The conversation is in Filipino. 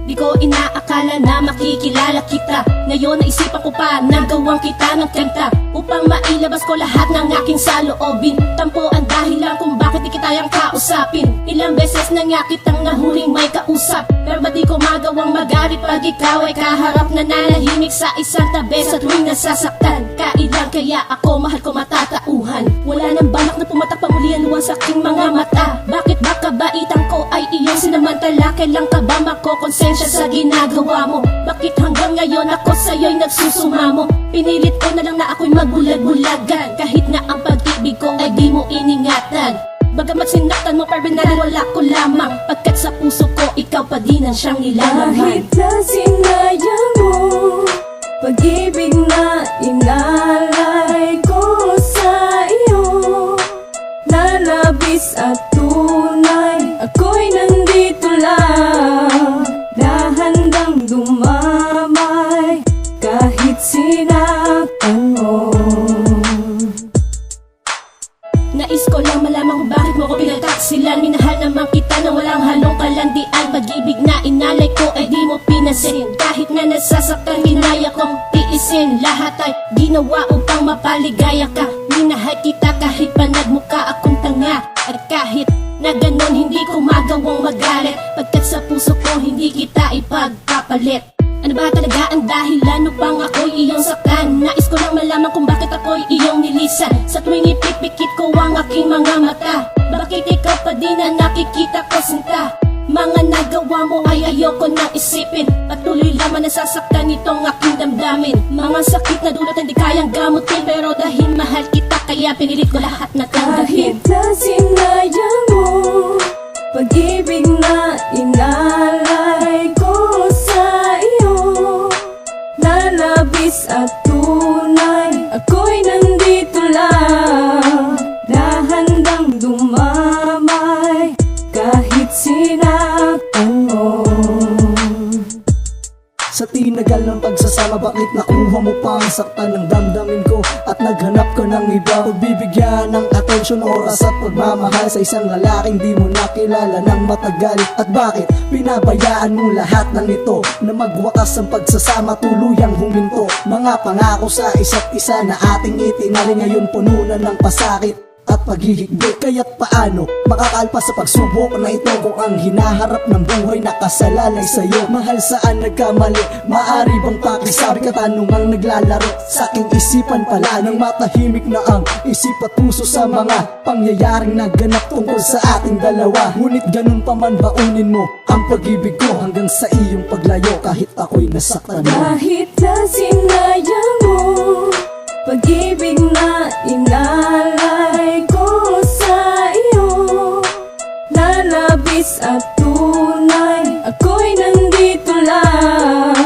Di ko inaakala na makikilala kita. Ngayon naisipan ko pa na gawang kita ng kanta, upang mailabas ko lahat ng aking saloobin. Tampo ang dahilan kung bakit di kita yang kausapin. Ilang beses na nga kitang nahuling may kausap, pero ba't di ko magawang magalit pag ikaw ay kaharap? Nananahimik sa isang tabi sa tuwing nasasaktan. Kailan kaya ako mahal ko matatauhan? Wala nang balak na pumatak pa muli ang luwan sa aking mga mata. Bakit ba kabaitan ko ay iyong sinamantala? Kailan ka ba makokonsensya sa ginagawa mo? Bakit hanggang ngayon ako sa'yo'y nagsusumamo? Pinilit ko na lang na ako'y magbulag-bulagan, kahit na ang pag-ibig ko ay di mo iningatan. Bagamat sinaktan mo, pero binaliwala ko lamang, pagkat sa puso ko ikaw pa din ang siyang nilalaman. Kahit na sinayang mo pag-ibig na inalay ko sa iyo, na labis at tunay, ako'y nandito lang, na handang dumamay kahit sinaktan mo. Nais ko lang malaman kung bakit mo ko pinagtaksilan. Minahal naman kita nang walang halong kalandian. Pag-ibig na inalay ko ay di mo pinasin. Kahit na nasasaktan, ginaya kong tiisin. Lahat ay ginawa upang mapaligaya ka. Minahal kita kahit pa nagmukha akong tanga. At kahit na ganon hindi ko magawang magalit, pagkat sa puso ko hindi kita ipagpapalit. Ano ba talaga ang dahilan upang ako'y iyong saktan? Nais ko lang malaman kung bakit ako'y iyong nilisan. Sa tuwing ipipikit ko ang aking mga mata, bakit ikaw pa din ang nakikita ko, sinta? Mga nagawa mo ay ayoko na isipin. Patuloy lamang nasasaktan itong aking damdamin. Mga sakit na dulot hindi kayang gamutin, pero dahil mahal kita kaya pinilit ko lahat na tanggapin. Kahit na sinayang mo pag-ibig na inalay ko sa iyo, na labis at tunay, ako'y nandito lang, na handang dumamay kahit sinaktan mo. Sa tinagal ng pagsasama, bakit nakuha mo pa ang saktan ng damdamin ko at naghanap ka ng iba? Pagbibigyan ng atensyon, oras at pagmamahal sa isang lalaking di mo nakilala ng matagal. At bakit pinabayaan mo lahat ng ito na magwakas ang pagsasama, tuluyang huminto? Mga pangako sa isa't isa na ating itinali, ngayon pununan ng pasakit at paghihigpit. Kaya't paano makakalpas sa pagsubok na ito kung ang hinaharap ng buhay nakasalalay sa'yo? Mahal, saan nagkamali? Maari bang pakisabi? Katanungang naglalaro sa aking isipan pala, nang matahimik na ang isip at puso sa mga pangyayaring naganap tungkol sa ating dalawa. Ngunit ganun pa man, baunin mo ang pag-ibig ko hanggang sa iyong paglayo, kahit ako'y nasaktan mo. Kahit na sinayang mo pag-ibig na inalay ko sa iyo, na labis at tunay, ako'y nandito lang,